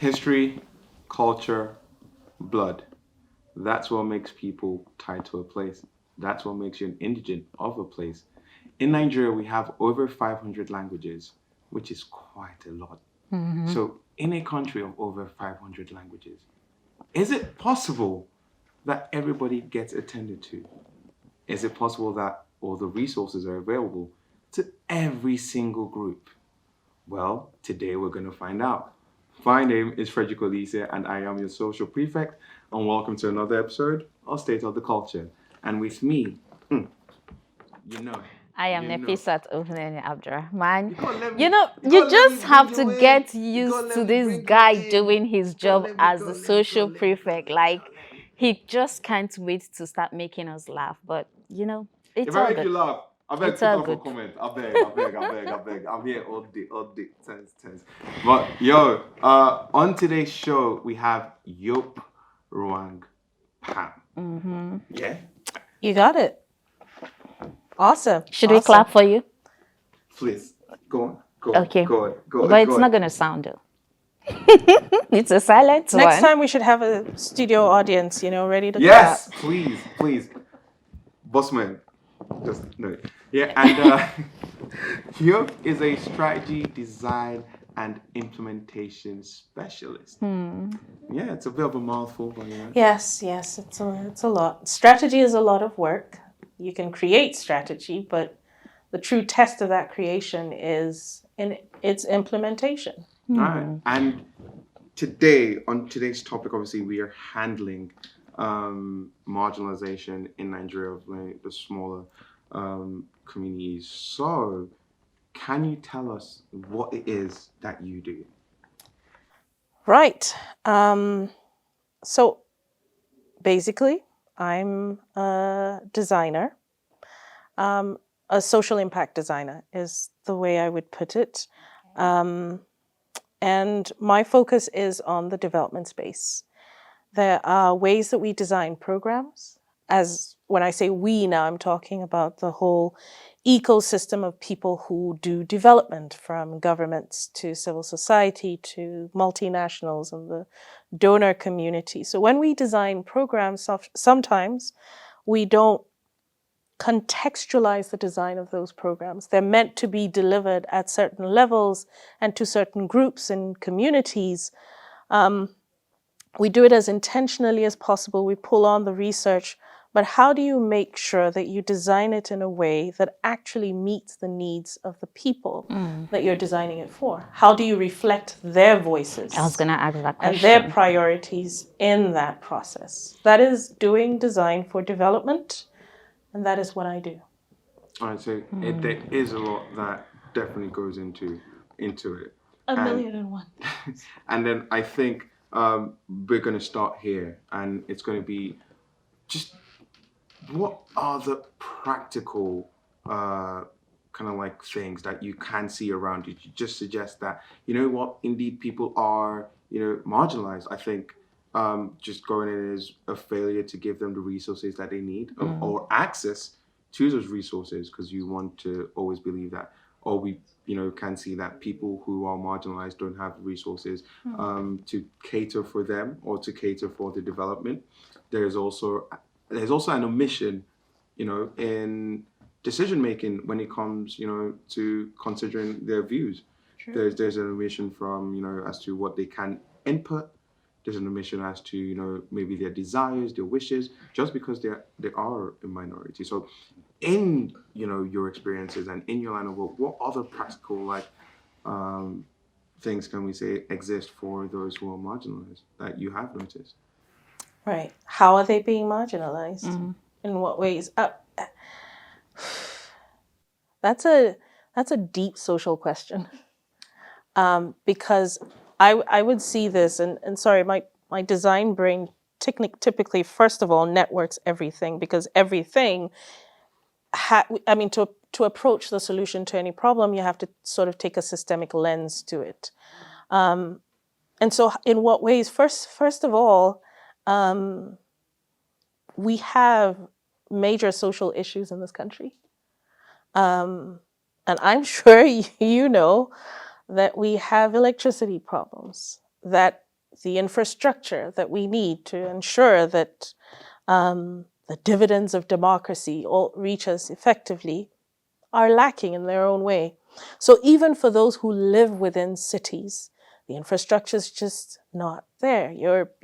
History, culture, blood. That's what makes people tied to a place. That's what makes you an indigent of a place. In Nigeria, we have over 500 languages, which is quite a lot. So, in a country of over 500 languages, is it possible that everybody gets attended to? Is it possible that all the resources are available to every single group? Well, today we're going to find out. My name is Frederick Olise, and I am your social prefect, and welcome to another episode of State of the Culture. And with me, you know, I am you know, Nefisat Ofuneni Abdurrahman. you can't let You me, know, you you can't let me just bring have you to in. get You can't used let to me this bring you guy in. doing his You can't job let me as go, the let me go, social let me go, prefect. let me go, Like, let me. he just can't wait to start making us laugh. But, If it's I all make good. you laugh, I beg It's put all down for good. comment. I beg, I beg, I beg, I beg. I'm here all day, tense, tense. But yo, on today's show we have Yop Ruang Pam. Yeah. You got it. Awesome. Should we Awesome. clap for you? Please go on, go on, Okay. go on, go on, But go it's on. not going to sound though. It's a silent Next one. time we should have a studio audience, ready to Yes, clap. please, please, Bossman. Just no. Yeah, and Yop is a strategy, design, and implementation specialist. Yeah, it's a bit of a mouthful, but yeah. Yes, it's a lot. Strategy is a lot of work. You can create strategy, but the true test of that creation is in its implementation. All right. And today, on today's topic, obviously, we are handling marginalization in Nigeria of like, the smaller communities. So, can you tell us what it is that you do? Right. So basically, I'm a designer. A social impact designer is the way I would put it. And my focus is on the development space. There are ways that we design programs. As when I say we now, I'm talking about the whole ecosystem of people who do development, from governments to civil society to multinationals and the donor community. So when we design programs, sometimes we don't contextualize the design of those programs. They're meant to be delivered at certain levels and to certain groups and communities. We do it as intentionally as possible. We pull on the research, but how do you make sure that you design it in a way that actually meets the needs of the people that you're designing it for? How do you reflect their voices I was going to ask that and their question. priorities in that process? That is doing design for development, and that is what I do. All right, so there is a lot that definitely goes into it. A And- million and one. And then I think we're going to start here, and it's going to be just what are the practical kind of like things that you can see around you to just suggest that, you know what, indeed people are, marginalized. I think just going in is a failure to give them the resources that they need or access to those resources, because you want to always believe that, or we can see that people who are marginalized don't have resources to cater for them or to cater for the development. There's also an omission, in decision making when it comes, to considering their views. True. There's an omission from, as to what they can input. There's an omission as to, maybe their desires, their wishes, just because they are a minority. So in your experiences and in your line of work, what other practical things can we say exist for those who are marginalized that you have noticed? Right. How are they being marginalized? In what ways? That's a deep social question. Because I would see this, and sorry, my design brain typically, first of all, networks everything, because everything, to approach the solution to any problem, you have to sort of take a systemic lens to it. And so in what ways? First of all, we have major social issues in this country. And I'm sure you know that we have electricity problems, that the infrastructure that we need to ensure that the dividends of democracy all reach us effectively are lacking in their own way. So even for those who live within cities, the infrastructure is just not there.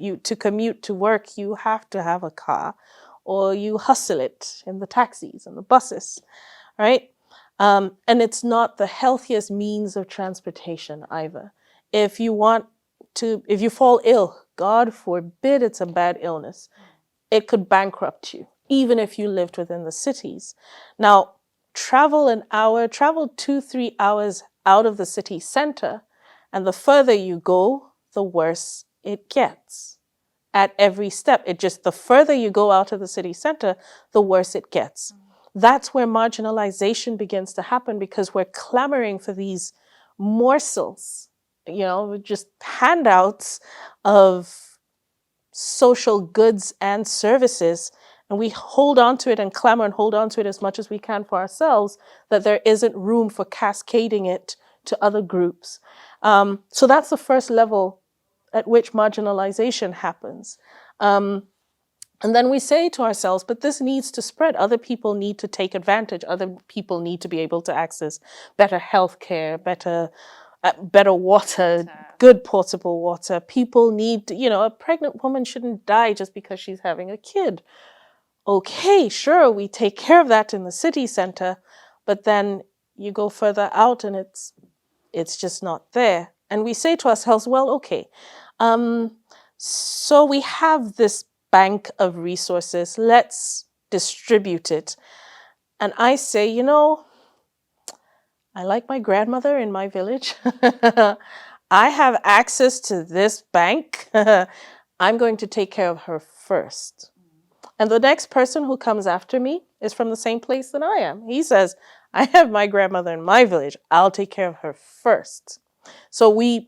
To commute to work, you have to have a car, or you hustle it in the taxis and the buses, right? And it's not the healthiest means of transportation either. If you fall ill, God forbid it's a bad illness, it could bankrupt you, even if you lived within the cities. Now, travel 2-3 hours out of the city center, and the further you go, the worse it gets. At every step, the further you go out of the city center, the worse it gets. That's where marginalization begins to happen, because we're clamoring for these morsels, just handouts of social goods and services, and we hold on to it and clamor and hold on to it as much as we can for ourselves, that there isn't room for cascading it to other groups. So that's the first level at which marginalization happens. And then we say to ourselves, but this needs to spread. Other people need to take advantage. Other people need to be able to access better healthcare, better water, good portable water. People need, a pregnant woman shouldn't die just because she's having a kid. Okay, sure, we take care of that in the city center, but then you go further out and it's just not there. And we say to ourselves, well, okay, so we have this bank of resources, let's distribute it. And I say, I like my grandmother in my village. I have access to this bank. I'm going to take care of her first. And the next person who comes after me is from the same place that I am. He says, I have my grandmother in my village. I'll take care of her first. So we've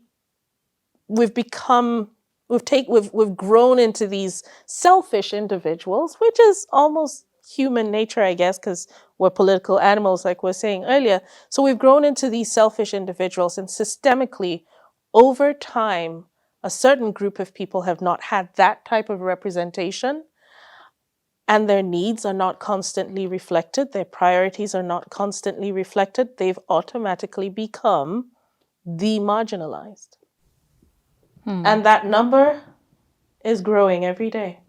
grown into these selfish individuals, which is almost human nature, I guess, because we're political animals, like we were saying earlier. So we've grown into these selfish individuals, and systemically, over time, a certain group of people have not had that type of representation, and their needs are not constantly reflected, their priorities are not constantly reflected. They've automatically become the marginalized. And that number is growing every day.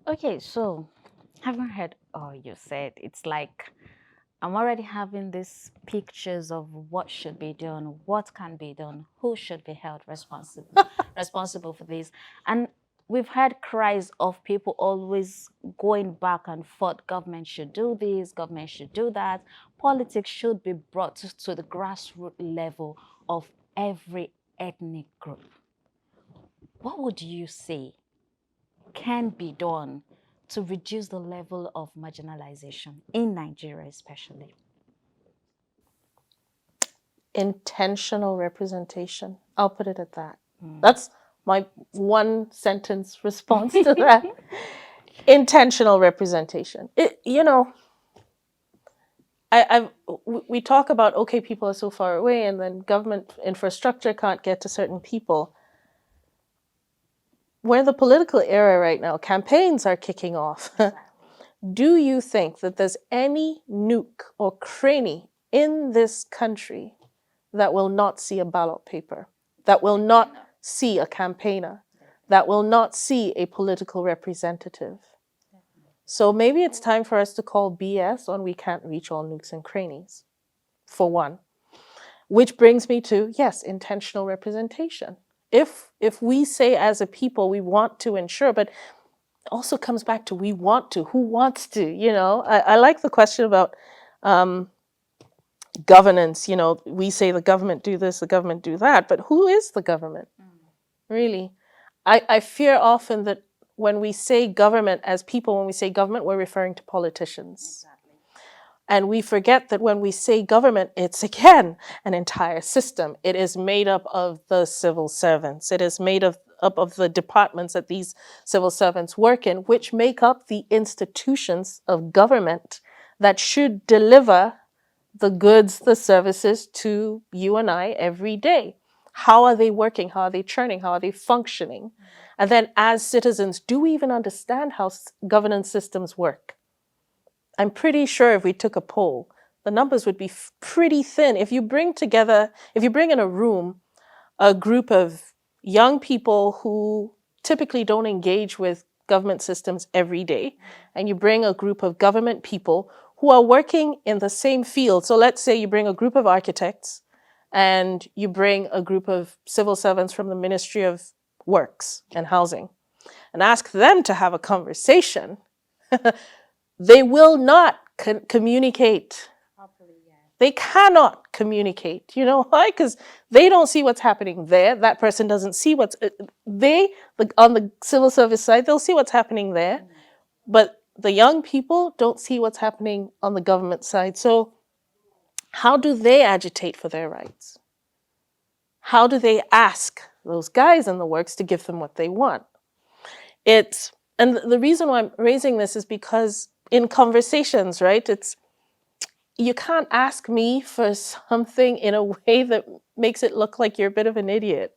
Okay, so having heard all you said, it's like I'm already having these pictures of what should be done, what can be done, who should be held responsible for this. And we've had cries of people always going back and forth. Government should do this, government should do that. Politics should be brought to the grassroots level of every ethnic group. What would you say can be done to reduce the level of marginalization in Nigeria especially? Intentional representation. I'll put it at that. That's my one sentence response to that. Intentional representation. We talk about, okay, people are so far away, and then government infrastructure can't get to certain people. We're in the political era right now. Campaigns are kicking off. Do you think that there's any nook or cranny in this country that will not see a ballot paper, that will not see a campaigner, that will not see a political representative? So maybe it's time for us to call BS on we can't reach all nooks and crannies, for one. Which brings me to, yes, intentional representation. If we say as a people we want to ensure, but it also comes back to we want to, who wants to, I like the question about governance. We say the government do this, the government do that, but who is the government? Really? I fear often that when we say government as people, when we say government, we're referring to politicians. Exactly. And we forget that when we say government, it's again an entire system. It is made up of the civil servants. It is made up of the departments that these civil servants work in, which make up the institutions of government that should deliver the goods, the services to you and I every day. How are they working? How are they churning? How are they functioning? And then as citizens, do we even understand how governance systems work? I'm pretty sure if we took a poll, the numbers would be pretty thin. If you bring in a room a group of young people who typically don't engage with government systems every day, and you bring a group of government people who are working in the same field. So let's say you bring a group of architects and you bring a group of civil servants from the Ministry of Works and Housing and ask them to have a conversation, they will not communicate. They cannot communicate. You know why? Because they don't see what's happening there. That person doesn't see what's on the civil service side, they'll see what's happening there. But the young people don't see what's happening on the government side. So how do they agitate for their rights? How do they ask those guys in the works to give them what they want? And the reason why I'm raising this is because in conversations, right, you can't ask me for something in a way that makes it look like you're a bit of an idiot.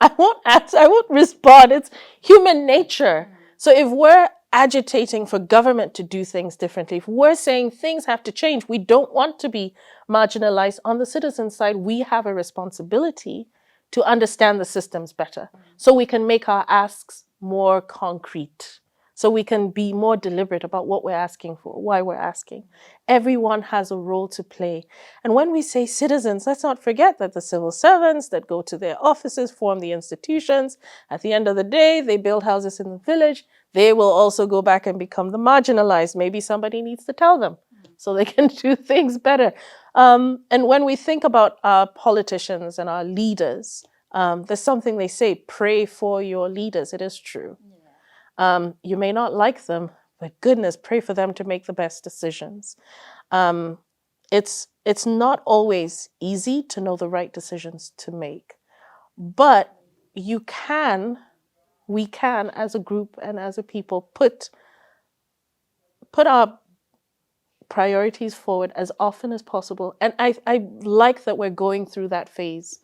I won't respond. It's human nature. So if we're agitating for government to do things differently, if we're saying things have to change, we don't want to be marginalized. On the citizen side, we have a responsibility to understand the systems better so we can make our asks more concrete. So we can be more deliberate about what we're asking for, why we're asking. Everyone has a role to play. And when we say citizens, let's not forget that the civil servants that go to their offices form the institutions. At the end of the day, they build houses in the village. They will also go back and become the marginalized. Maybe somebody needs to tell them so they can do things better. And when we think about our politicians and our leaders, there's something they say, pray for your leaders. It is true. You may not like them, but goodness, pray for them to make the best decisions. It's not always easy to know the right decisions to make, but we can, as a group and as a people, put our priorities forward as often as possible. And I like that we're going through that phase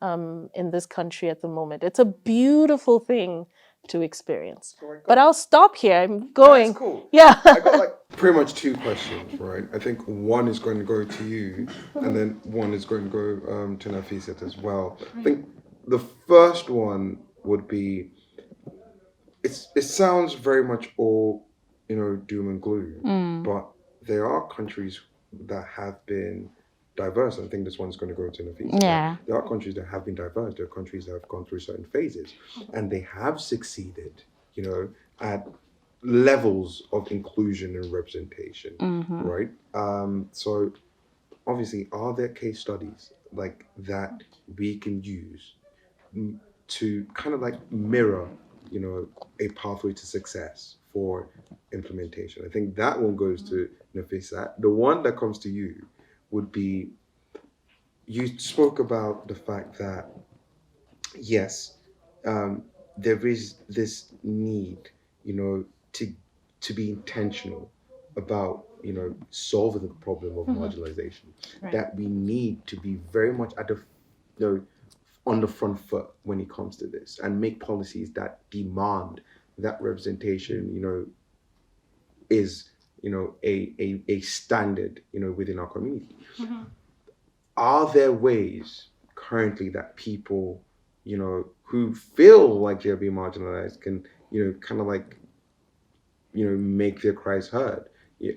in this country at the moment. It's a beautiful thing to experience. But I'll stop here. I'm going. That's cool. Yeah. I got like pretty much two questions, right? I think one is going to go to you, and then one is going to go to Nafisat as well. I think the first one would be, it sounds very much all, doom and gloom, but there are countries that have been diverse. I think this one's going to go to Nafisa. Yeah. There are countries that have been diverse. There are countries that have gone through certain phases, and they have succeeded, at levels of inclusion and representation, right? So obviously, are there case studies like that we can use to kind of like mirror, a pathway to success for implementation? I think that one goes to Nafisa. The one that comes to you would be, you spoke about the fact that, yes, there is this need, to be intentional about, solving the problem of marginalization. Right. That we need to be very much at the, on the front foot when it comes to this, and make policies that demand that representation, is, a standard, within our community. Are there ways currently that people, who feel like they're being marginalized can, kind of like, make their cries heard?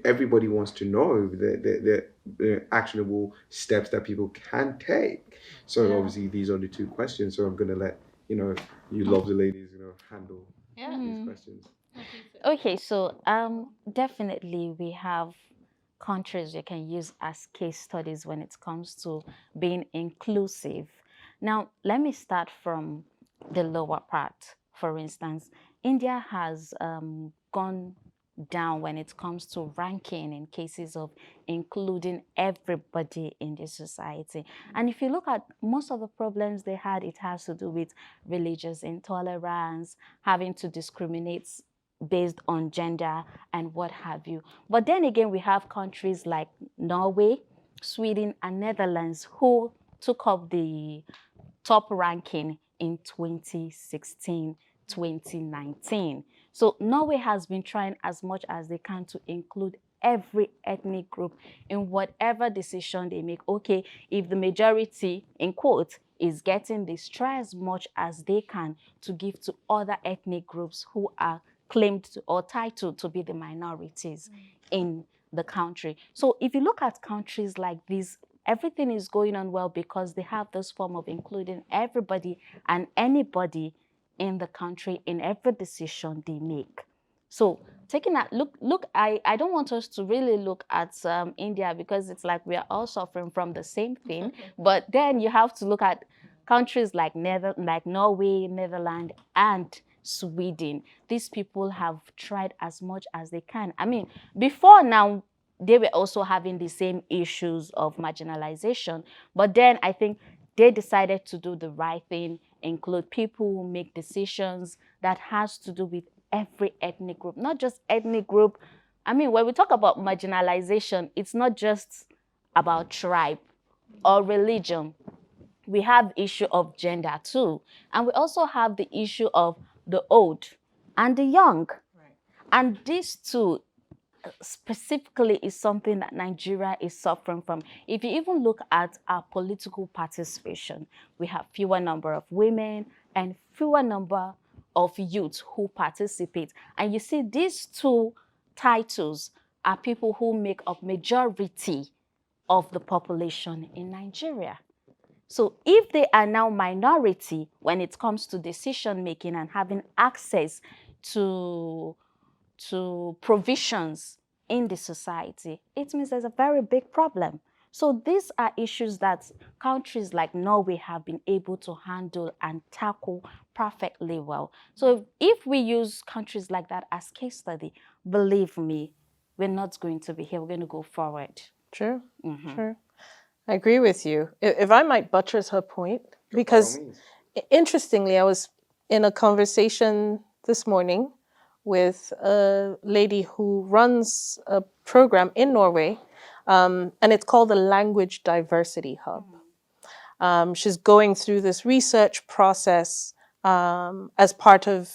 Everybody wants to know the actionable steps that people can take. So obviously these are the two questions. So I'm going to let, you lovely ladies, handle these questions. Okay, so definitely we have countries you can use as case studies when it comes to being inclusive. Now, let me start from the lower part. For instance, India has gone down when it comes to ranking in cases of including everybody in the society. And if you look at most of the problems they had, it has to do with religious intolerance, having to discriminate based on gender and what have you. But then again, we have countries like Norway, Sweden, and Netherlands who took up the top ranking in 2016, 2019. So Norway has been trying as much as they can to include every ethnic group in whatever decision they make. Okay, if the majority, in quotes, is getting this, try as much as they can to give to other ethnic groups who are claimed to, or titled to be the minorities in the country. So if you look at countries like these, everything is going on well because they have this form of including everybody and anybody in the country in every decision they make. So taking that look, I don't want us to really look at India because it's like we are all suffering from the same thing. But then you have to look at countries like Norway, Netherlands, and Sweden. These people have tried as much as they can. I mean, before now, they were also having the same issues of marginalization. But then I think they decided to do the right thing, include people who make decisions that has to do with every ethnic group, not just ethnic group. I mean, when we talk about marginalization, it's not just about tribe or religion. We have the issue of gender too. And we also have the issue of the old and the young. Right. And these two specifically is something that Nigeria is suffering from. If you even look at our political participation, we have fewer number of women and fewer number of youths who participate. And you see these two titles are people who make up majority of the population in Nigeria. So if they are now minority when it comes to decision making and having access to provisions in the society, it means there's a very big problem. So these are issues that countries like Norway have been able to handle and tackle perfectly well. So if we use countries like that as case study, believe me, we're not going to be here. We're going to go forward. True, true. I agree with you. If I might buttress her point, because interestingly, I was in a conversation this morning with a lady who an a program in Norway, and it's called the Language Diversity Hub. She's going through this research process as part of,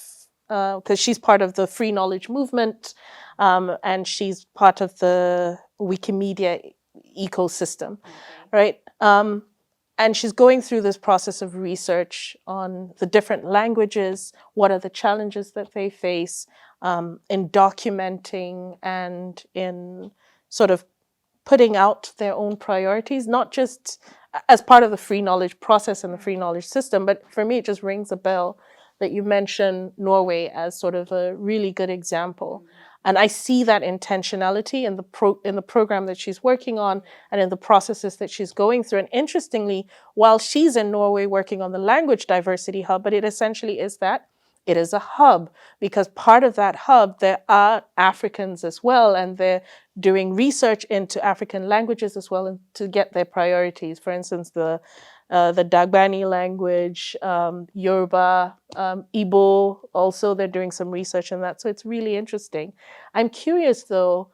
because she's part of the free knowledge movement, and she's part of the Wikimedia ecosystem, right? And she's going through this process of research on the different languages, what are the challenges that they face in documenting and in sort of putting out their own priorities, not just as part of the free knowledge process and the free knowledge system, but for me, it just rings a bell that you mentioned Norway as sort of a really good example. And I see that intentionality in the program that she's working on and in the processes that she's going through. And interestingly, while she's in Norway working on the Language Diversity Hub, but it essentially is that, it is a hub, because part of that hub, there are Africans as well, and they're doing research into African languages as well and to get their priorities. For instance, the Dagbani language, Yoruba, Igbo, also they're doing some research in that. So it's really interesting. I'm curious though,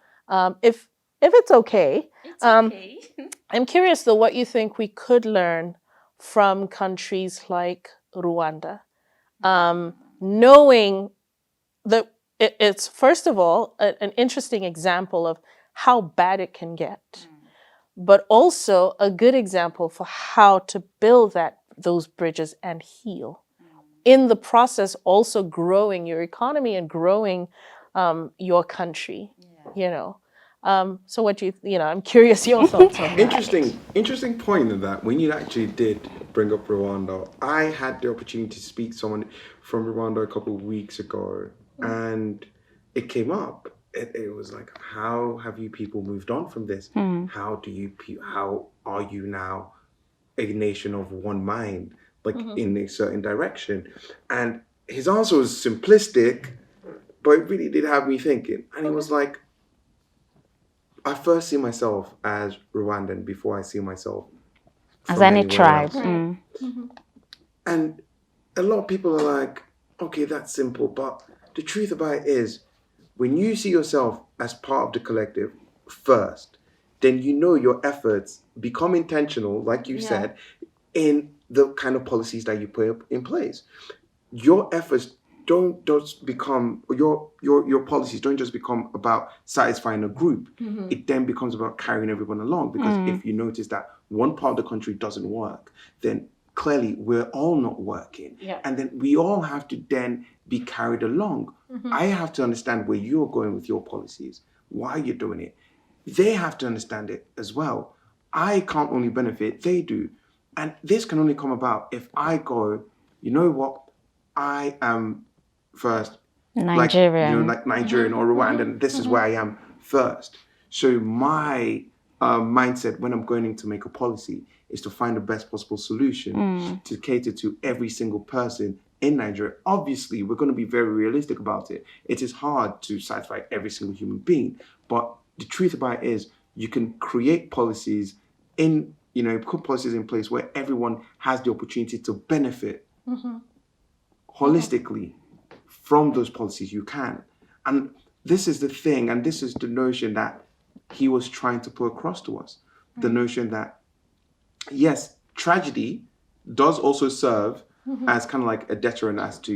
if it's okay, I'm curious though what you think we could learn from countries like Rwanda. Knowing that it's, first of all, an interesting example of how bad it can get, but also a good example for how to build those bridges and heal. In the process, also growing your economy and growing your country, you know. So what do you know, I'm curious your thoughts on that. Interesting point in that when you actually did bring up Rwanda, I had the opportunity to speak to someone from Rwanda a couple of weeks ago, and it came up. It was like, how have you people moved on from this? How are you now a nation of one mind, like in a certain direction? And his answer was simplistic, but it really did have me thinking. And he was like, I first see myself as Rwandan before I see myself as any tribe. And a lot of people are like, okay, that's simple. But the truth about it is, when you see yourself as part of the collective first, then you know your efforts become intentional, like you said, in the kind of policies that you put in place. Your efforts don't just become your policies don't just become about satisfying a group. It then becomes about carrying everyone along, because if you notice that one part of the country doesn't work, then clearly we're all not working. And then we all have to then be carried along. I have to understand where you're going with your policies, why you're doing it. They have to understand it as well. I can't only benefit, they do. And this can only come about if I go, you know what, I am first, Nigerian. like Nigerian or Rwandan. This is where I am first. So my mindset when I'm going in to make a policy is to find the best possible solution to cater to every single person in Nigeria. Obviously, we're going to be very realistic about it. It is hard to satisfy every single human being, but the truth about it is you can create policies put policies in place where everyone has the opportunity to benefit holistically from those policies. You can. And this is the thing, and this is the notion that he was trying to put across to us. The notion that, yes, tragedy does also serve as kind of like a deterrent as to,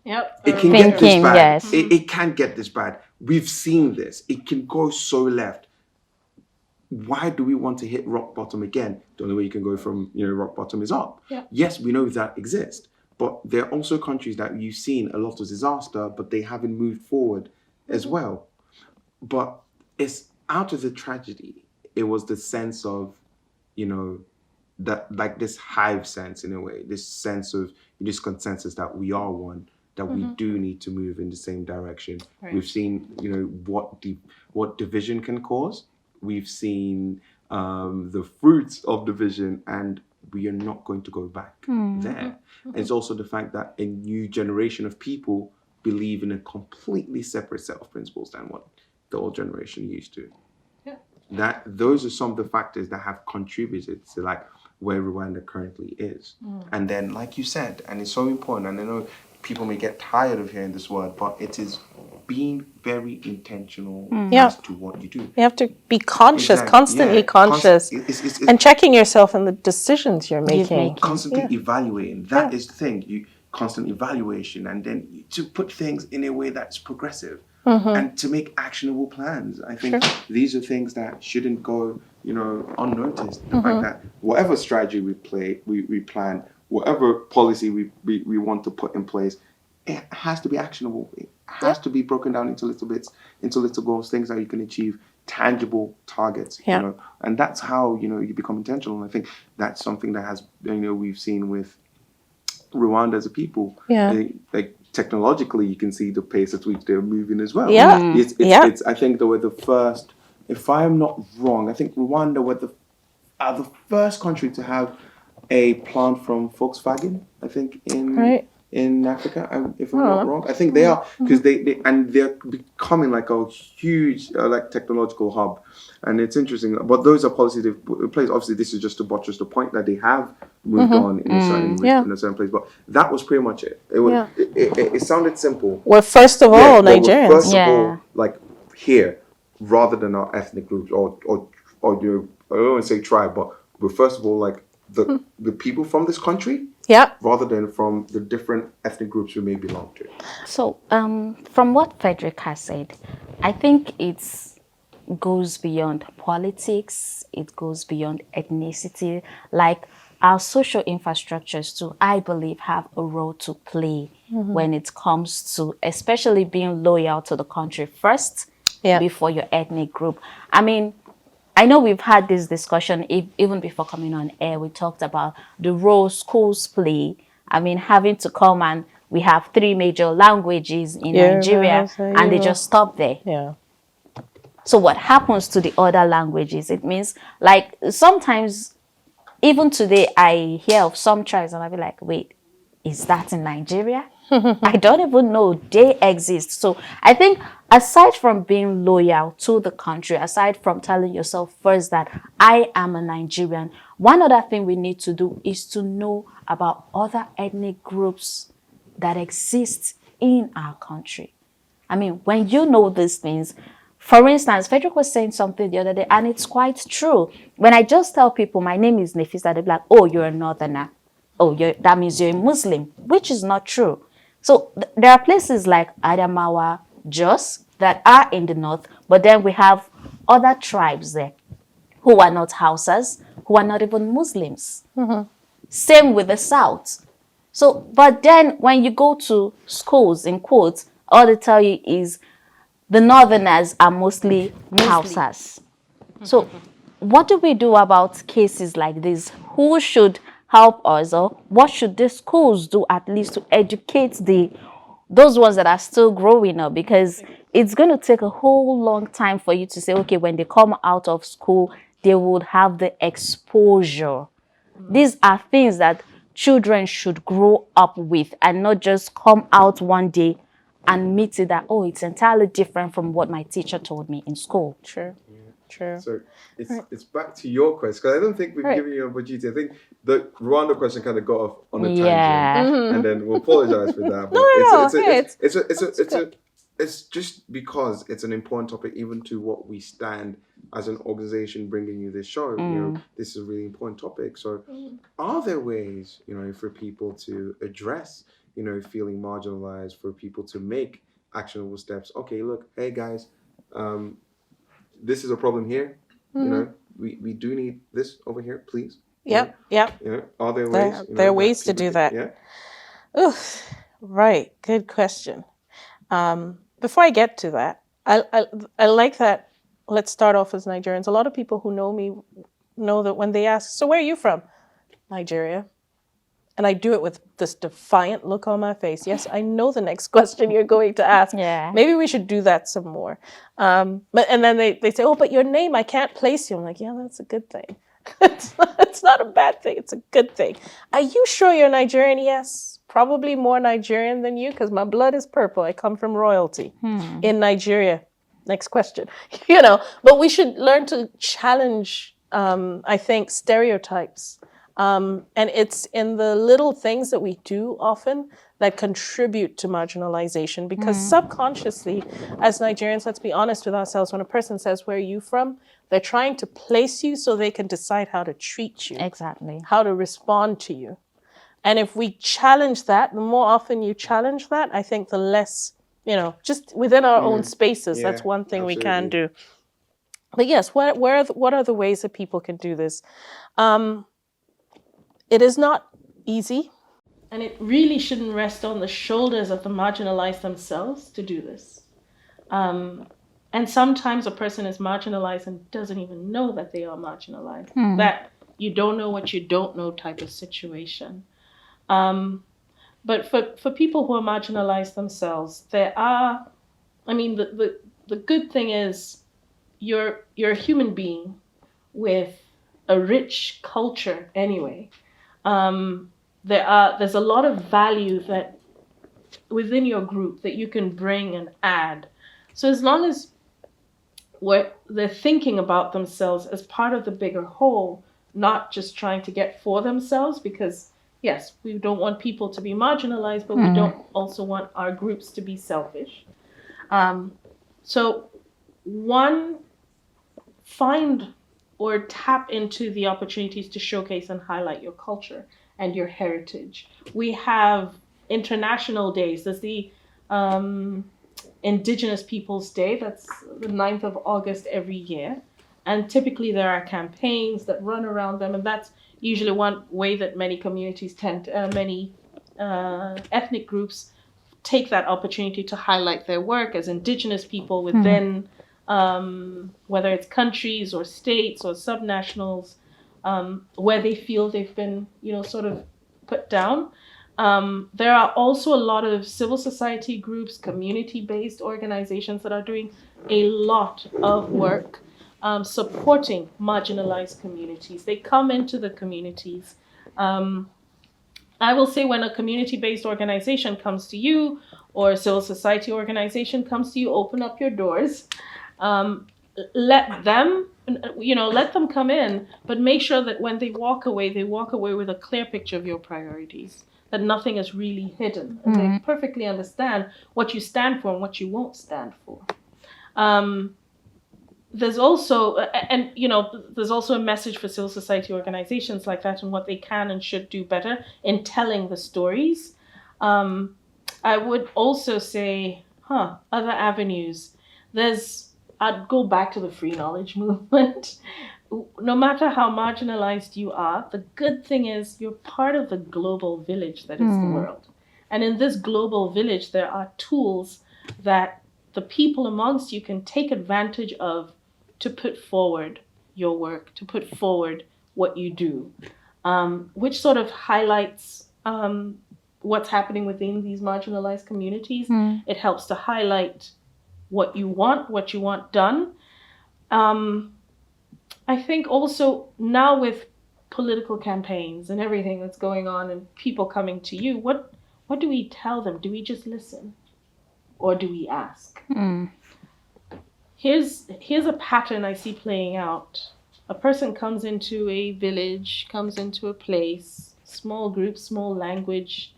it can get this bad. Yes. It can get this bad. We've seen this. It can go so left. Why do we want to hit rock bottom again? The only way you can go from rock bottom is up. Yes, we know that exists, but there are also countries that you've seen a lot of disaster, but they haven't moved forward as well. But it's out of the tragedy. It was the sense of, that like this hive sense in a way, this sense of this consensus that we are one, that we do need to move in the same direction. Right. We've seen, what division can cause. We've seen the fruits of division, and we are not going to go back there. And it's also the fact that a new generation of people believe in a completely separate set of principles than what the old generation used to. Yeah. Those are some of the factors that have contributed to like where Rwanda currently is. And then, like you said, and it's so important, and I know people may get tired of hearing this word, but it is being very intentional as to what you do. You have to be conscious, constantly conscious, and checking yourself in the decisions you're making. Constantly evaluating. That is the thing. Constant evaluation, and then to put things in a way that's progressive and to make actionable plans. I think these are things that shouldn't go, unnoticed. The fact that whatever strategy we plan, whatever policy we want to put in place, it has to be actionable. It has to be broken down into little bits, into little goals, things that you can achieve, tangible targets. And that's how you become intentional. And I think that's something that has we've seen with Rwanda as a people. Like technologically, you can see the pace at which they're moving as well. It's I think they were the first. If I'm not wrong, I think Rwanda were the first country to have a plant from Volkswagen, I think, in Africa, if I'm not wrong. I think they are, because they're becoming like a huge like technological hub. And it's interesting, but those are policies they've put in place. Obviously, this is just to buttress the point that they have moved on in a certain place. But that was pretty much it. It sounded simple. Well, first of all, Nigerians. First of all, like here, rather than our ethnic groups or I don't want to say tribe, but we're first of all like the people from this country. Rather than from the different ethnic groups we may belong to. So, from what Frederick has said, I think it goes beyond politics. It goes beyond ethnicity. Like our social infrastructures too, I believe, have a role to play when it comes to especially being loyal to the country first before your ethnic group. I mean, I know we've had this discussion even before coming on air. We talked about the role schools play. I mean, having to come and we have 3 major languages in Nigeria, and they just stop there. So what happens to the other languages? It means, like, sometimes, even today, I hear of some tribes and I'll be like, wait, is that in Nigeria? I don't even know they exist. So I think aside from being loyal to the country, aside from telling yourself first that I am a Nigerian, one other thing we need to do is to know about other ethnic groups that exist in our country. I mean, when you know these things, For instance, Frederick was saying something the other day, and it's quite true. When I just tell people my name is Nefisa, they'll be like, oh, you're a northerner. Oh, that means you're a Muslim, which is not true. So there are places like Adamawa, Jos, that are in the north, but then we have other tribes there who are not Hausas, who are not even Muslims. Same with the south. So, but then when you go to schools, in quotes, all they tell you is the northerners are mostly Hausas. So what do we do about cases like this? Who should help us, or what should the schools do at least to educate those ones that are still growing up? Because it's going to take a whole long time for you to say, okay, when they come out of school, they would have the exposure. These are things that children should grow up with and not just come out one day and meet it that, oh, it's entirely different from what my teacher told me in school. True. True. So it's back to your question, because I don't think we've given you an opportunity. I think the Rwanda question kind of got off on a tangent, and then we'll apologize for that. But it's just because it's an important topic, even to what we stand as an organization bringing you this show. You know, this is a really important topic. So, are there ways, you know, for people to address, you know, feeling marginalized, for people to make actionable steps? Okay, look, hey guys, this is a problem here. You know, we do need this over here, please. Yep. You know, are there ways? There are ways to do that. Yeah. Oof, right. Good question. Before I get to that, I like that. Let's start off as Nigerians. A lot of people who know me know that when they ask, so where are you from? Nigeria. And I do it with this defiant look on my face. Yes, I know the next question you're going to ask. Yeah. Maybe we should do that some more. And then they say, oh, but your name, I can't place you. I'm like, yeah, that's a good thing. It's not a bad thing. It's a good thing. Are you sure you're Nigerian? Yes. Probably more Nigerian than you, because my blood is purple. I come from royalty in Nigeria. Next question. You know, but we should learn to challenge, I think, stereotypes. And it's in the little things that we do often that contribute to marginalization, because subconsciously, as Nigerians, let's be honest with ourselves, when a person says, where are you from? They're trying to place you so they can decide how to treat you. Exactly. How to respond to you. And if we challenge that, the more often you challenge that, I think the less, you know, just within our own spaces, that's one thing we can do. But yes, what are the ways that people can do this? It is not easy, and it really shouldn't rest on the shoulders of the marginalized themselves to do this. And sometimes a person is marginalized and doesn't even know that they are marginalized. That you don't know what you don't know type of situation. But for people who are marginalized themselves, there are, I mean, the good thing is you're a human being with a rich culture anyway. There's a lot of value that within your group that you can bring and add. So as long as they're thinking about themselves as part of the bigger whole, not just trying to get for themselves, because yes, we don't want people to be marginalized, but we don't also want our groups to be selfish. So one, find or tap into the opportunities to showcase and highlight your culture and your heritage. We have international days. There's the Indigenous Peoples Day. That's the 9th of August every year. And typically there are campaigns that run around them. And that's usually one way that many communities many ethnic groups take that opportunity to highlight their work as Indigenous people within whether it's countries or states or subnationals, where they feel they've been, sort of put down. There are also a lot of civil society groups, community-based organizations that are doing a lot of work supporting marginalized communities. They come into the communities. I will say, when a community-based organization comes to you, or a civil society organization comes to you, open up your doors. Let them come in, but make sure that when they walk away with a clear picture of your priorities, that nothing is really hidden, and they perfectly understand what you stand for and what you won't stand for. there's also, and you know, there's also a message for civil society organizations like that and what they can and should do better in telling the stories. I would also say, other avenues. I'd go back to the free knowledge movement. No matter how marginalized you are, the good thing is you're part of the global village that is the world. And in this global village, there are tools that the people amongst you can take advantage of to put forward your work, to put forward what you do, which sort of highlights what's happening within these marginalized communities. It helps to highlight what you want done. I think also now with political campaigns and everything that's going on and people coming to you, what do we tell them? Do we just listen? Or do we ask? Here's a pattern I see playing out. A person comes into a village, comes into a place, small group, small language.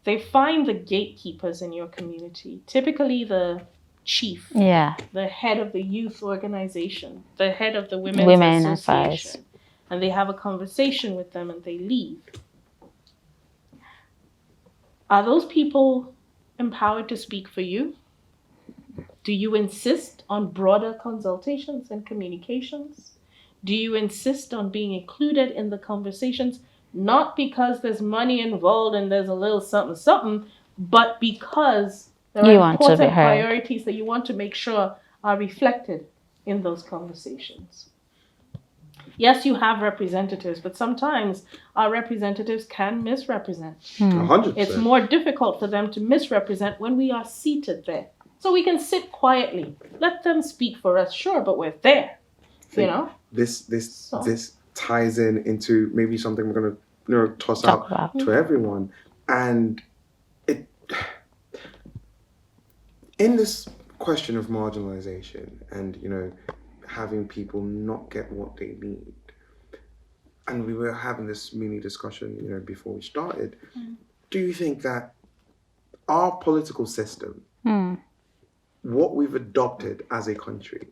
They find the gatekeepers in your community, typically the chief, the head of the youth organization, the head of the women's association. And they have a conversation with them and they leave. Are those people empowered to speak for you? Do you insist on broader consultations and communications? Do you insist on being included in the conversations, not because there's money involved and there's a little something, but because there are important priorities that you want to make sure are reflected in those conversations? Yes, you have representatives, but sometimes our representatives can misrepresent. 100%. It's more difficult for them to misrepresent when we are seated there. So we can sit quietly. Let them speak for us, sure, but we're there. You know? This ties into maybe something we're going to toss out to everyone. And in this question of marginalization and, having people not get what they need, and we were having this mini discussion, before we started, do you think that our political system, what we've adopted as a country,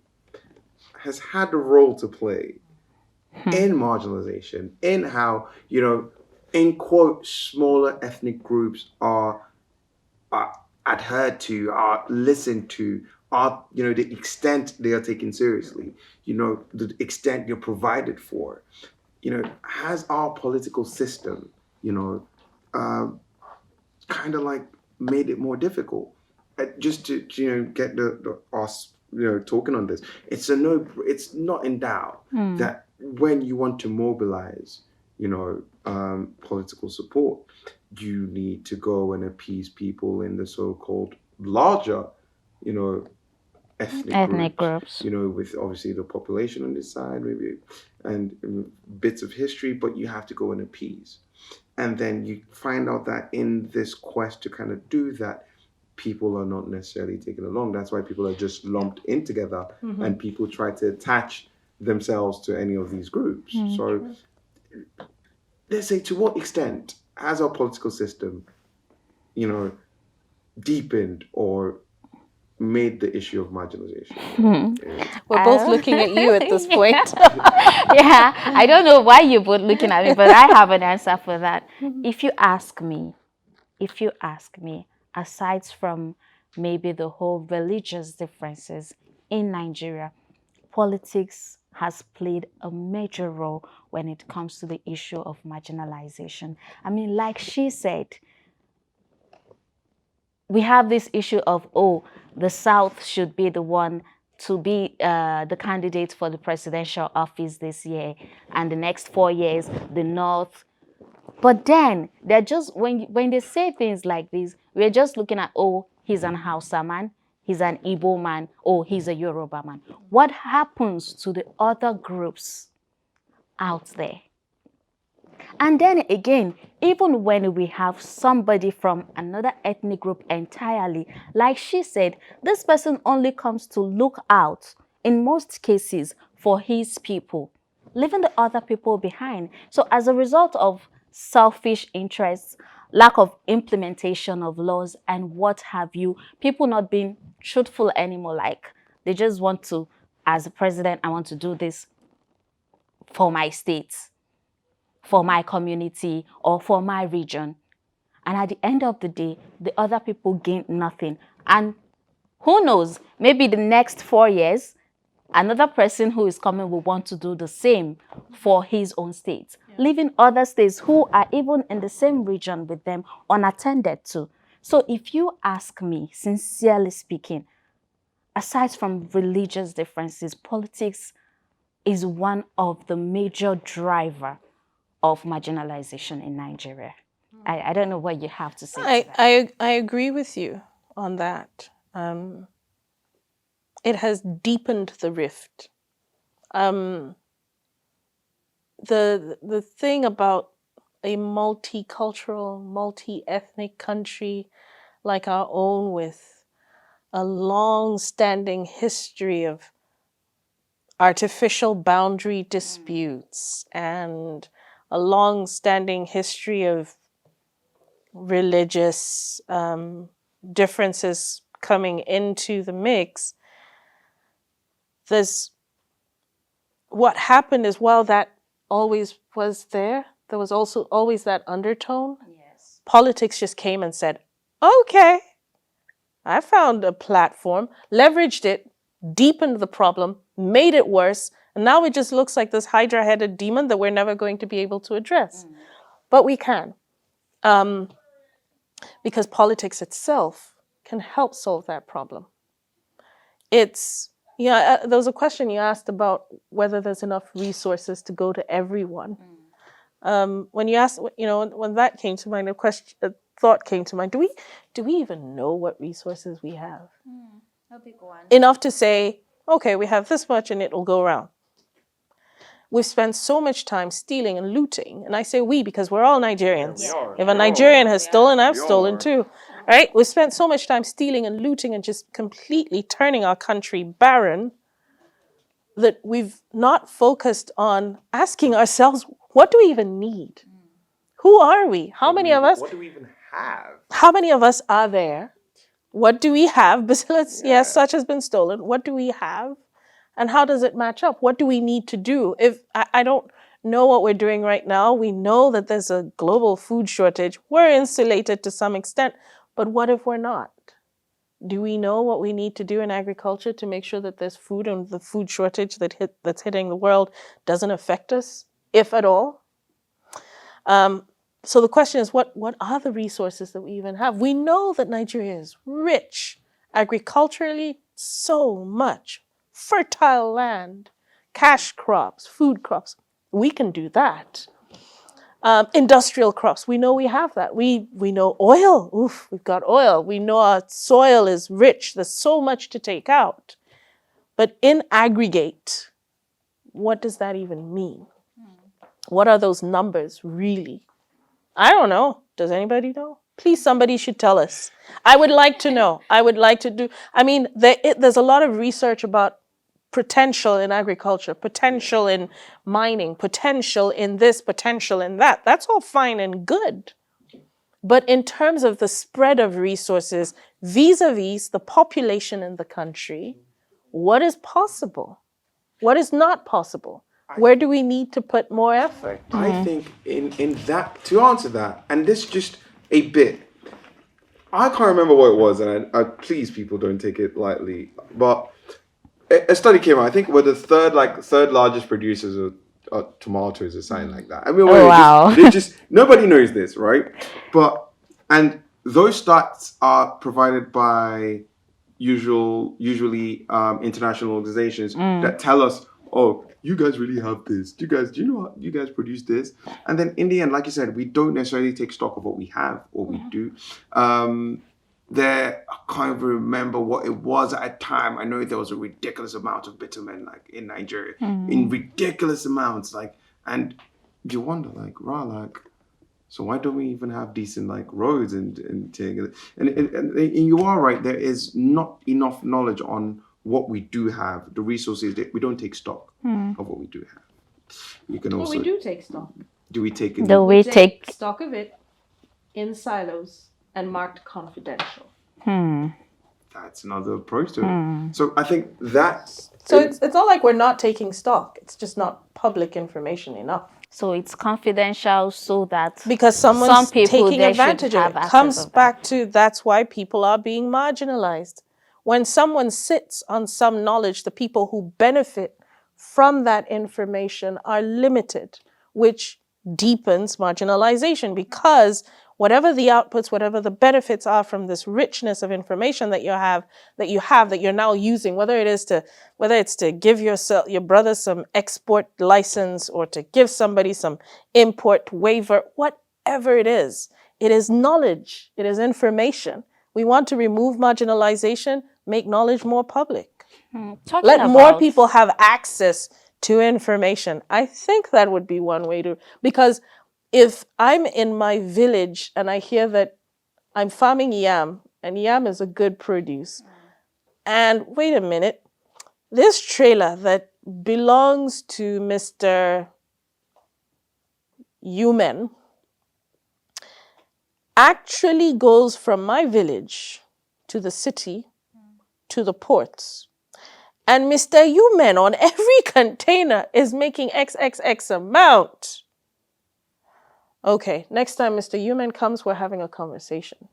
has had a role to play in marginalization, in how, in quote, smaller ethnic groups are adhered to, are listened to, are, the extent they are taken seriously, the extent you're provided for, has our political system, kind of like made it more difficult? Just to get us talking on this, it's not in doubt that when you want to mobilize political support, you need to go and appease people in the so-called larger ethnic groups, with obviously the population on this side, maybe, and bits of history, but you have to go and appease. And then you find out that in this quest to kind of do that, people are not necessarily taken along. That's why people are just lumped in together, and people try to attach themselves to any of these groups. So let's say, to what extent has our political system, deepened or made the issue of marginalization? We're both looking at you at this point. Yeah, I don't know why you're both looking at me, but I have an answer for that. If you ask me, aside from maybe the whole religious differences in Nigeria, politics has played a major role when it comes to the issue of marginalization. I mean, like she said, we have this issue of, the South should be the one to be the candidate for the presidential office this year, and the next 4 years, the North. But then they're just, when they say things like this, we're just looking at, he's an Hausa man, he's an Igbo man, he's a Yoruba man. What happens to the other groups out there? And then again, even when we have somebody from another ethnic group entirely, like she said, this person only comes to look out, in most cases, for his people, leaving the other people behind. So as a result of selfish interests, lack of implementation of laws and what have you, people not being truthful anymore, like they just want to as a president, I want to do this for my state, for my community, or for my region. And at the end of the day, the other people gain nothing. And who knows, maybe the next 4 years, another person who is coming will want to do the same for his own state, leaving other states who are even in the same region with them unattended to. So if you ask me, sincerely speaking, aside from religious differences, politics is one of the major driver of marginalization in Nigeria. I don't know what you have to say to that. I agree with you on that. It has deepened the rift. The thing about a multicultural, multi-ethnic country like our own, with a long-standing history of artificial boundary disputes and a long-standing history of religious differences coming into the mix, what happened is, while that always was there was also always that undertone. Yes. Politics just came and said, okay, I found a platform, leveraged it, deepened the problem, made it worse, and now it just looks like this hydra-headed demon that we're never going to be able to address. But we can. Because politics itself can help solve that problem. There was a question you asked about whether there's enough resources to go to everyone. When you asked, when that came to mind, a thought came to mind. Do we even know what resources we have? A big one. Enough to say, okay, we have this much and it will go around. We've spent so much time stealing and looting, and I say we because we're all Nigerians. Yeah, If a Nigerian has stolen, I've stolen too. Right? We've spent so much time stealing and looting and just completely turning our country barren that we've not focused on asking ourselves, what do we even need? Who are we? How many of us? What do we even have? How many of us are there? What do we have? Besides, yes, such has been stolen. What do we have? And how does it match up? What do we need to do? If I don't know what we're doing right now, we know that there's a global food shortage. We're insulated to some extent, but what if we're not? Do we know what we need to do in agriculture to make sure that there's food and the food shortage that's hitting the world doesn't affect us, if at all? So the question is, what are the resources that we even have? We know that Nigeria is rich agriculturally, so much. Fertile land, cash crops, food crops. We can do that. Industrial crops, we know we have that. We know oil. Oof, we've got oil. We know our soil is rich. There's so much to take out. But in aggregate, what does that even mean? What are those numbers really? I don't know. Does anybody know? Please, somebody should tell us. I would like to know. I would like to do. I mean, there's a lot of research about potential in agriculture, potential in mining, potential in this, potential in that. That's all fine and good. But in terms of the spread of resources vis-a-vis the population in the country, what is possible? What is not possible? Where do we need to put more effort? I think in that, to answer that, and this just a bit, I can't remember what it was, and I please people don't take it lightly, but a study came out, I think we're the third largest producers of tomatoes or something like that. I mean, wow. Nobody knows this, right? And those stats are provided by usually international organizations that tell us, oh, you guys really have this. Do you know how you guys produce this? And then in the end, like you said, we don't necessarily take stock of what we have or we do. I can't even remember what it was at a time. I know there was a ridiculous amount of bitumen in Nigeria, in ridiculous amounts. And you wonder, so why don't we even have decent roads and you are right. There is not enough knowledge on what we do have, the resources that we don't take stock of what we do have. You can also. Well, we do take stock. Do we take? We take stock of it in silos and marked confidential. that's another approach to it. So I think that's So it's not like we're not taking stock. It's just not public information enough. So it's confidential so that Because someone's some people taking there should advantage of have it. access Comes of that. back to that's why people are being marginalized. When someone sits on some knowledge, the people who benefit from that information are limited, which deepens marginalization because whatever the outputs, whatever the benefits are from this richness of information that you're now using, whether it's to give your brother some export license or to give somebody some import waiver, whatever it is knowledge, it is information. We want to remove marginalization, make knowledge more public. Talking Let more about people have access to information. I think that would be one way to, because if I'm in my village and I hear that I'm farming yam and yam is a good produce, and wait a minute, this trailer that belongs to Mr. Human actually goes from my village to the city to the ports. And Mr. Human on every container is making XXX amount. Okay, next time Mr. Human comes, we're having a conversation.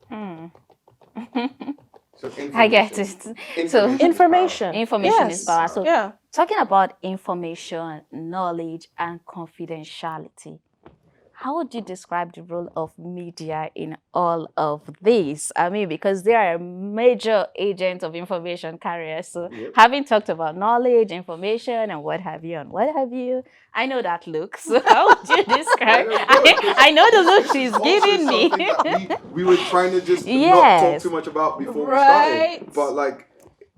So I get it. So Information. information Yes. is power. So Yeah. talking about information, knowledge, and confidentiality, how would you describe the role of media in all of this? I mean, because they are a major agent of information carriers. So having talked about knowledge, information, and what have you, I know that look. So how would you describe? I know the look she's giving me. We were trying to just not talk Yes. too much about before we Right. started, but like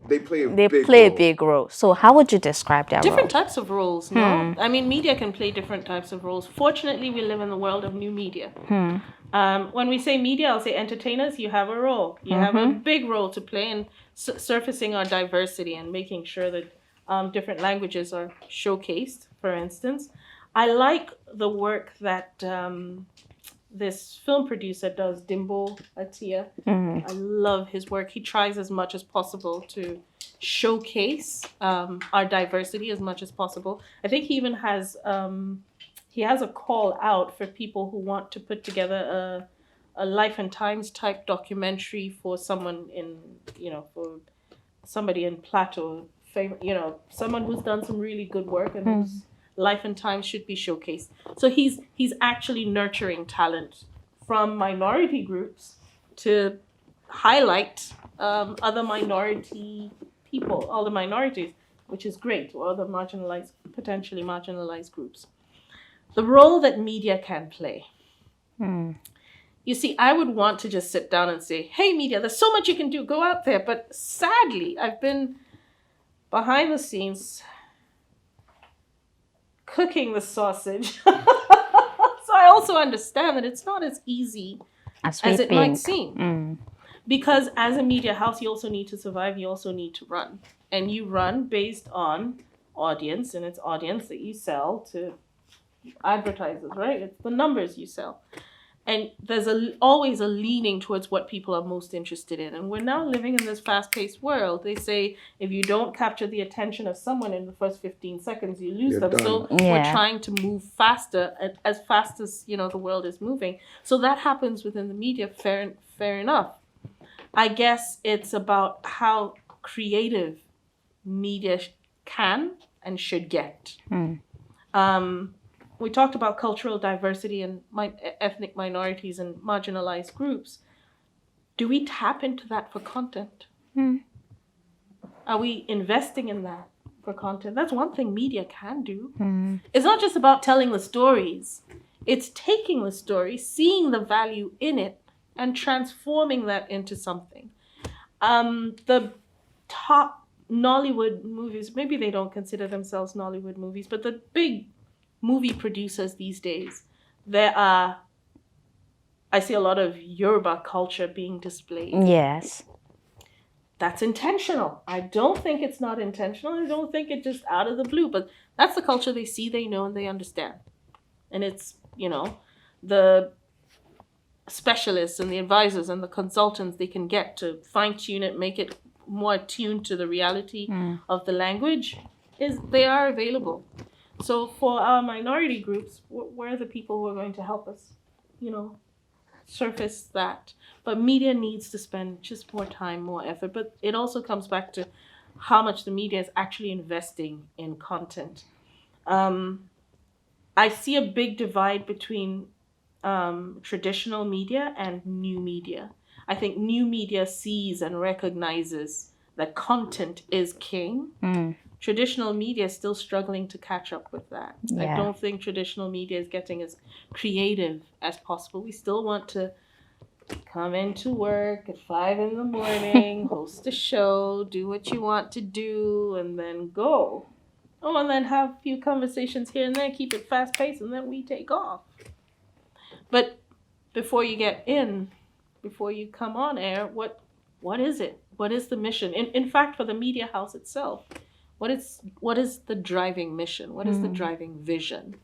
they play a They big play a role. big role. So how would you describe their Different role? types of roles, no? I mean, media can play different types of roles. Fortunately, we live in the world of new media. When we say media, I'll say entertainers, you have a role. You have a big role to play in surfacing our diversity and making sure that different languages are showcased, for instance. I like the work that this film producer does, Dimbo Atia. I love his work. He tries as much as possible to showcase our diversity as much as possible. I think he even has a call out for people who want to put together a Life and Times type documentary for someone for somebody in Plateau, someone who's done some really good work and whose Life and Times should be showcased. So he's actually nurturing talent from minority groups to highlight other minority people, all the minorities, which is great, or other potentially marginalized groups. The role that media can play. You see, I would want to just sit down and say, hey, media, there's so much you can do, go out there. But sadly, I've been behind the scenes cooking the sausage. So I also understand that it's not as easy as it might seem. Because as a media house, you also need to survive, you also need to run. And you run based on audience, and it's audience that you sell to advertisers, right? It's the numbers you sell. And there's always a leaning towards what people are most interested in. And we're now living in this fast-paced world. They say if you don't capture the attention of someone in the first 15 seconds, you lose them. Done. So we're trying to move faster, as fast as the world is moving. So that happens within the media, fair enough. I guess it's about how creative media can and should get. We talked about cultural diversity and ethnic minorities and marginalized groups. Do we tap into that for content? Are we investing in that for content? That's one thing media can do. It's not just about telling the stories. It's taking the story, seeing the value in it, and transforming that into something. The top Nollywood movies, maybe they don't consider themselves Nollywood movies, but the big movie producers these days, I see a lot of Yoruba culture being displayed. Yes. That's intentional. I don't think it's not intentional. I don't think it's just out of the blue, but that's the culture they see, they know, and they understand. And it's, the specialists and the advisors and the consultants they can get to fine-tune it, make it more attuned to the reality of the language, is they are available. So for our minority groups, where are the people who are going to help us, surface that? But media needs to spend just more time, more effort. But it also comes back to how much the media is actually investing in content. I see a big divide between traditional media and new media. I think new media sees and recognizes that content is king. Traditional media is still struggling to catch up with that. I don't think traditional media is getting as creative as possible. We still want to come into work at 5 a.m, host a show, do what you want to do, and then go. Oh, and then have a few conversations here and there, keep it fast paced, and then we take off. But before you get in, before you come on air, what is it? What is the mission? In fact, for the media house itself, what is the driving mission? What is the driving vision?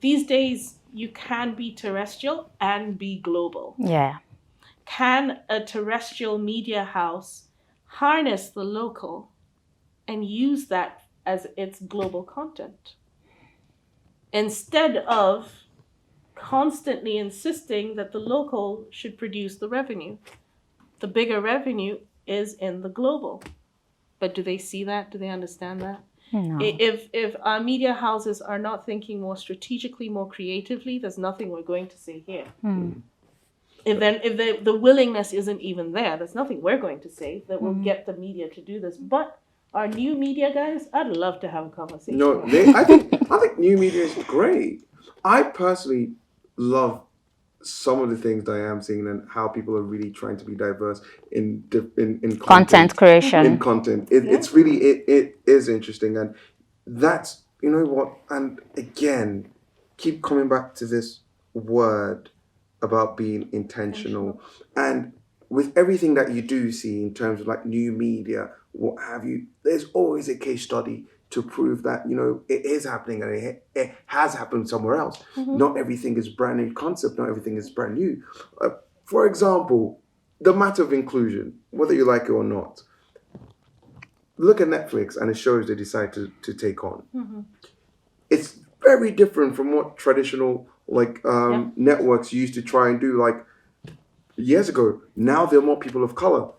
These days, you can be terrestrial and be global. Yeah. Can a terrestrial media house harness the local and use that as its global content, instead of constantly insisting that the local should produce the revenue? The bigger revenue is in the global. But do they see that? Do they understand that? No. If our media houses are not thinking more strategically, more creatively, there's nothing we're going to say here. If the willingness isn't even there, there's nothing we're going to say that will get the media to do this. But our new media guys, I'd love to have a conversation. No, I think new media is great. I personally love some of the things that I am seeing and how people are really trying to be diverse in Content creation. In content, it's really it is interesting, and that's, you know what, and again, keep coming back to this word about being intentional. And with everything that you do see in terms of like new media, what have you, there's always a case study to prove that, it is happening and it has happened somewhere else. Not everything is brand new concept. Not everything is brand new. For example, the matter of inclusion, whether you like it or not, look at Netflix and the shows they decide to take on. It's very different from what traditional networks used to try and do like years ago. Now there are more people of color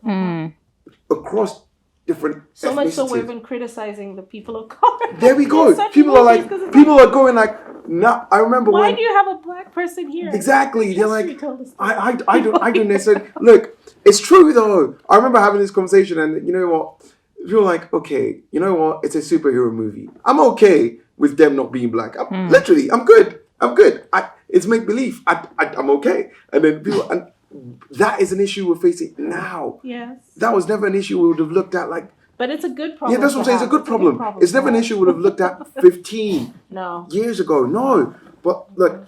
across different so much so we've been criticizing the people of color. There we go. People are going like, nah. I remember why do you have a black person here? Exactly. They're like, I don't necessarily look. It's true though. I remember having this conversation, and you know what? You're like, okay, you know what? It's a superhero movie. I'm okay with them not being black. Literally, I'm good. It's make believe. I'm okay. And then people and. That is an issue we're facing now. Yes. That was never an issue we would have looked at like... But it's a good problem. Yeah, that's what I'm saying. It's a good problem. It's never an issue we would have looked at 15 years ago. No. But look,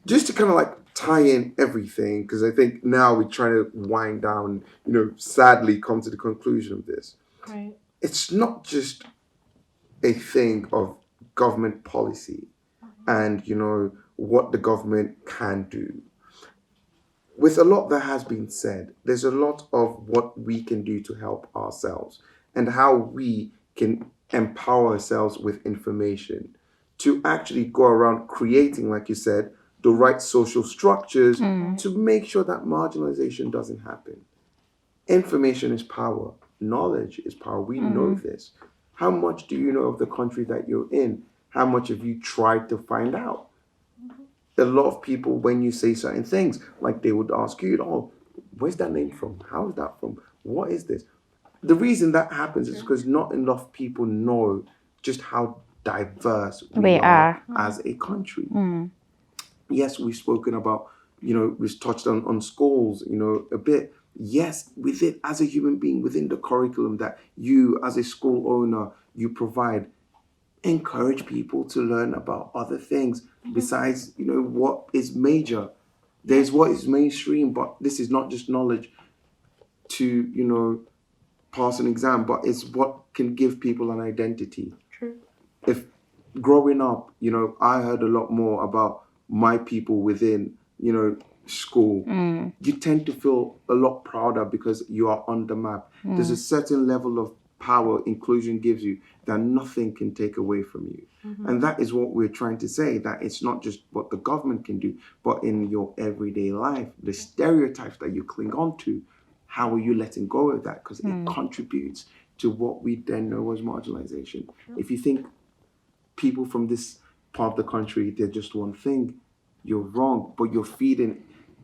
just to kind of like tie in everything, because I think now we're trying to wind down, sadly come to the conclusion of this. Right. It's not just a thing of government policy and, what the government can do. With a lot that has been said, there's a lot of what we can do to help ourselves and how we can empower ourselves with information to actually go around creating, like you said, the right social structures to make sure that marginalization doesn't happen. Information is power. Knowledge is power. We know this. How much do you know of the country that you're in? How much have you tried to find out? A lot of people, when you say certain things, like they would ask you, oh, where's that name from? How is that from? What is this? The reason that happens is because not enough people know just how diverse we are as a country. Yes, we've spoken about, we've touched on schools, a bit. Yes, with it as a human being, within the curriculum that you as a school owner, you provide, encourage people to learn about other things besides, what is major. There's what is mainstream, but this is not just knowledge to, pass an exam, but it's what can give people an identity. True. If growing up, I heard a lot more about my people within, school, you tend to feel a lot prouder because you are on the map. There's a certain level of power inclusion gives you that nothing can take away from you. And that is what we're trying to say, that it's not just what the government can do, but in your everyday life, the stereotypes that you cling on to, how are you letting go of that? Because it contributes to what we then know as marginalization. If you think people from this part of the country, they're just one thing, you're wrong, but you're feeding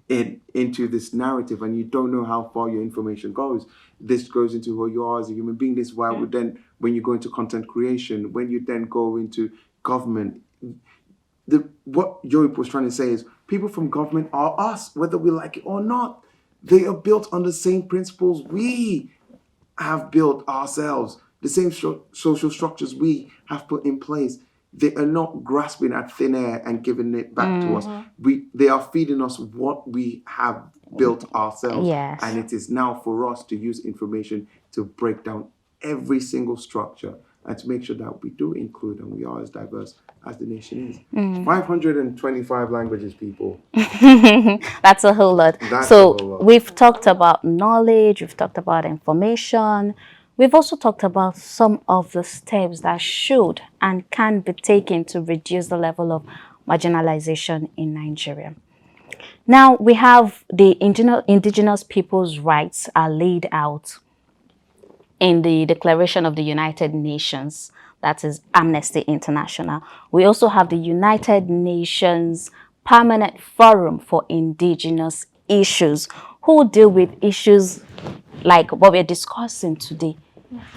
it into this narrative and you don't know how far your information goes. This goes into who you are as a human being. This is why we then, when you go into content creation, when you then go into government, what Joey was trying to say is people from government are us, whether we like it or not. They are built on the same principles we have built ourselves, the same social structures we have put in place. They are not grasping at thin air and giving it back to us. They are feeding us what we have built ourselves. Yes. And it is now for us to use information to break down every single structure and to make sure that we do include and we are as diverse as the nation is. 525 languages, people. That's a whole lot. That's so a whole lot. We've talked about knowledge, we've talked about information, we've also talked about some of the steps that should and can be taken to reduce the level of marginalization in Nigeria. Now we have the indigenous people's rights are laid out in the Declaration of the United Nations, that is Amnesty International. We also have the United Nations Permanent Forum for Indigenous Issues, who deal with issues like what we're discussing today.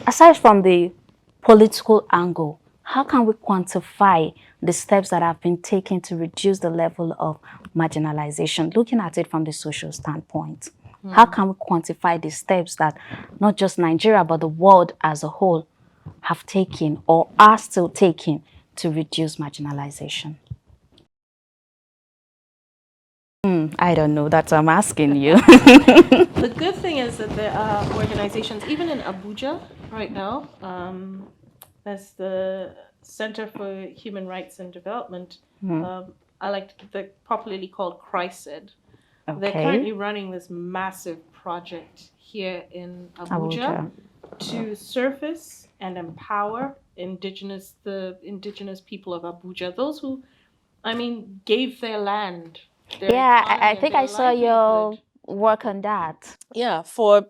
Aside from the political angle, how can we quantify the steps that have been taken to reduce the level of marginalization, looking at it from the social standpoint? How can we quantify the steps that not just Nigeria, but the world as a whole have taken or are still taking to reduce marginalization? I don't know. That's what I'm asking you. The good thing is that there are organizations, even in Abuja right now, there's the Center for Human Rights and Development. They're popularly called CRISED. They're currently running this massive project here in Abuja to surface and empower the indigenous people of Abuja, those who, gave their land. I think I saw your work on that. Yeah, for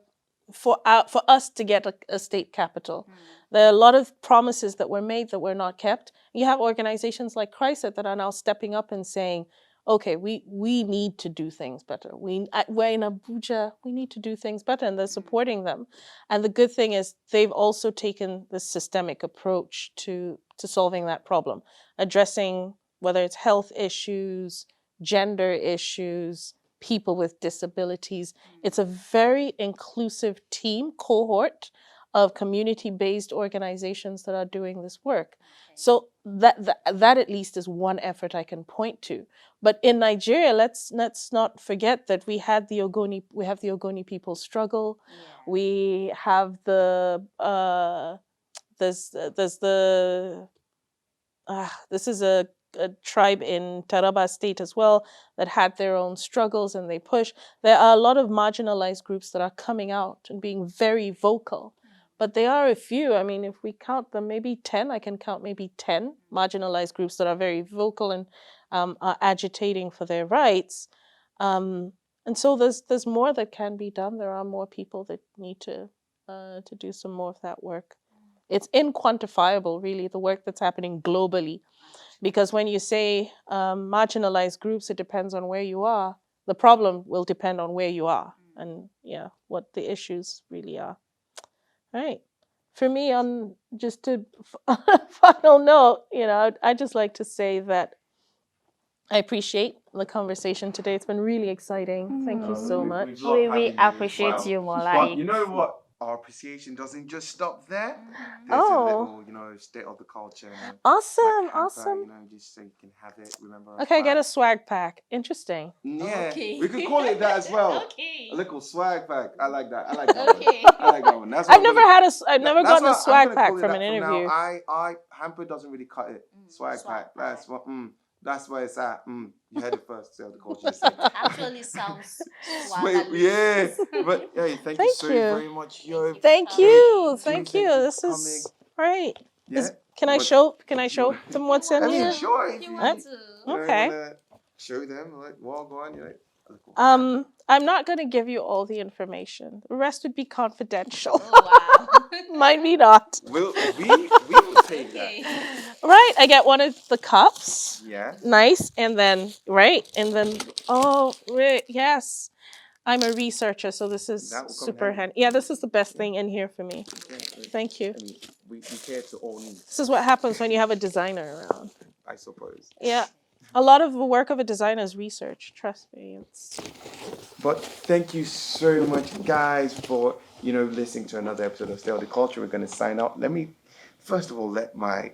us to get a state capital. There are a lot of promises that were made that were not kept. You have organizations like CRISIT that are now stepping up and saying, okay, we need to do things better. We're in Abuja, we need to do things better, and they're supporting them. And the good thing is they've also taken the systemic approach to solving that problem, addressing whether it's health issues, gender issues, people with disabilities. It's a very inclusive cohort of community-based organizations that are doing this work. So that at least is one effort I can point to. But in Nigeria, let's not forget that we have the Ogoni people struggle. We have this is a tribe in Taraba State as well that had their own struggles and they push. There are a lot of marginalized groups that are coming out and being very vocal. But there are a few, if we count them, maybe 10, I can count maybe 10 marginalized groups that are very vocal and are agitating for their rights. And so there's more that can be done. There are more people that need to do some more of that work. It's inquantifiable, really, the work that's happening globally. Because when you say marginalized groups, it depends on where you are. The problem will depend on where you are and what the issues really are. All right. For me, on just to final note, I'd just like to say that I appreciate the conversation today. It's been really exciting. Thank you so much. We appreciate you, Mola. But you know what? Our appreciation doesn't just stop there. There's a little, state of the culture. Awesome, hamper, awesome. Just so you can have it. Remember. Okay, get a swag pack. Interesting. Yeah, Okay. we could call it that as well. Okay. A little swag pack. I like that. I like that Okay. one. I like that one. That's what I've never gotten a swag pack from an interview. Hamper doesn't really cut it. Swag pack. That's what. That's where it's at. You heard it first. Sell the culture. Actually sounds Wait, yeah. But hey, thank you Thank so you. very much, yo. Thank Very you. thank Thank you you. for This coming. is right. Yeah. Can I What- show them what's in I mean, here? sure. If you want to. Okay. You wanna show them like well, go on. You're like, I'm not going to give you all the information. The rest would be confidential. Oh wow. Might be not. we will take Okay. Right. I get one of the cups. that. Yeah. Nice. And then, right. And then, oh, right. Yes. I'm a researcher, so this is That will come in super handy. handy. Yeah, this is the best thing in here for me. Yeah, like, Thank you. I mean, we care to all needs, This is what happens when you have a designer around. I suppose. Yeah. A lot of the work of a designer is research. Trust me. It's But thank you so much, guys, for listening to another episode of Stay the Culture. We're gonna sign out. Let me first of all let my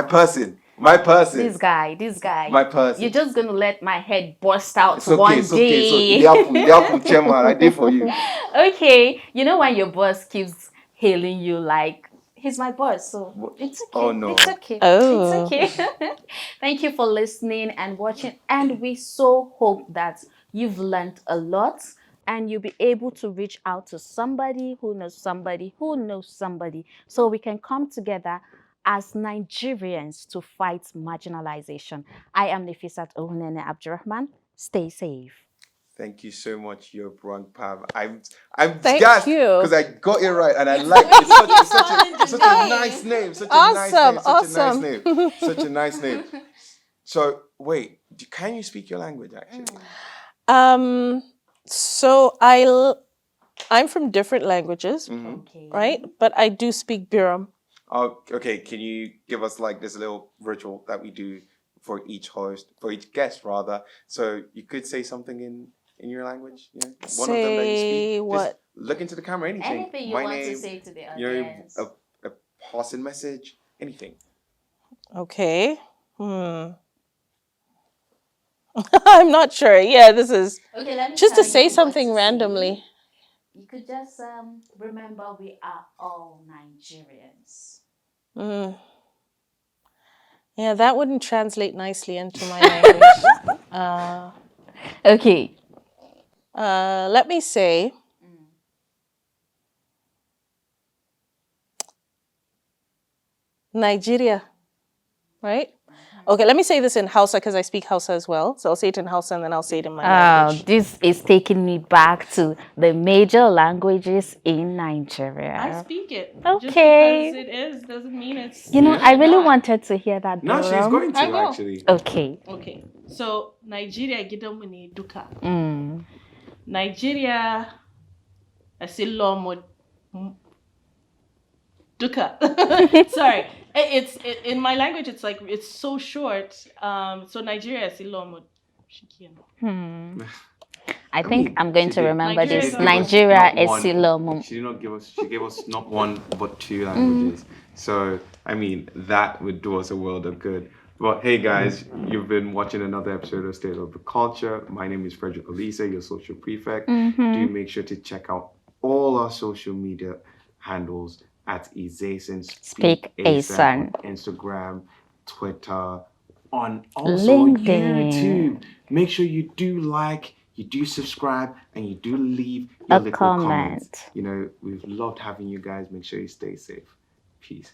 person. This guy. My person. You're just gonna let my head burst out It's okay, one it's okay. So day. the apple chairman, I did for you. Okay, you know when your boss keeps hailing you like he's my boss, so it's okay. Oh, no. It's okay. Oh. It's okay. Thank you for listening and watching, and we so hope that you've learned a lot and you'll be able to reach out to somebody who knows somebody who knows somebody, so we can come together as Nigerians to fight marginalization. I am Nefisat Ohunene Abdurrahman. Stay safe. Thank you so much, your Brang Pam. I'm Thank gassed you. because I got it right and I like it. It's such a nice name. Such a nice name. Awesome. Such a nice name. So wait, can you speak your language actually? So I'm from different languages, Okay. right? But I do speak Biram. Oh, okay. Can you give us like this little ritual that we do for each host, for each guest rather? So you could say something in your language, one of them that you Say speak. what? Just look into the camera. Anything. Anything you My want name, to say to the audience. a passing message. Anything. Okay. I'm not sure. Yeah, this is Okay, let me just to tell say you what something to randomly. say. You could just remember we are all Nigerians. Yeah, that wouldn't translate nicely into my language. Okay. Let me say, Nigeria, right? Okay, let me say this in Hausa because I speak Hausa as well. So I'll say it in Hausa and then I'll say it in my language. This is taking me back to the major languages in Nigeria. I speak it. Okay. Just because it is doesn't mean it's. You know, I really wanted to hear that. No, she's Biram. going to I will. actually. Okay. Okay, so Nigeria gidanmu ne duka. Mm. Nigeria asilomo duka. Sorry, it's in my language. It's like it's so short. So Nigeria asilomo shikiano. I think I'm going she to did- remember Nigeria this. is not Nigeria Not one. Esilomum. She did not give us. She gave us not one but two languages. So I mean, that would do us a world of good. But hey, guys, you've been watching another episode of State of the Culture. My name is Frederick Olise, your social prefect. Do make sure to check out all our social media handles at Izason Speak ASAN ASAN. on Instagram, Twitter, on also LinkedIn. YouTube. Make sure you do like, you do subscribe, and you do leave your A little comment. comments. We've loved having you guys. Make sure you stay safe. Peace.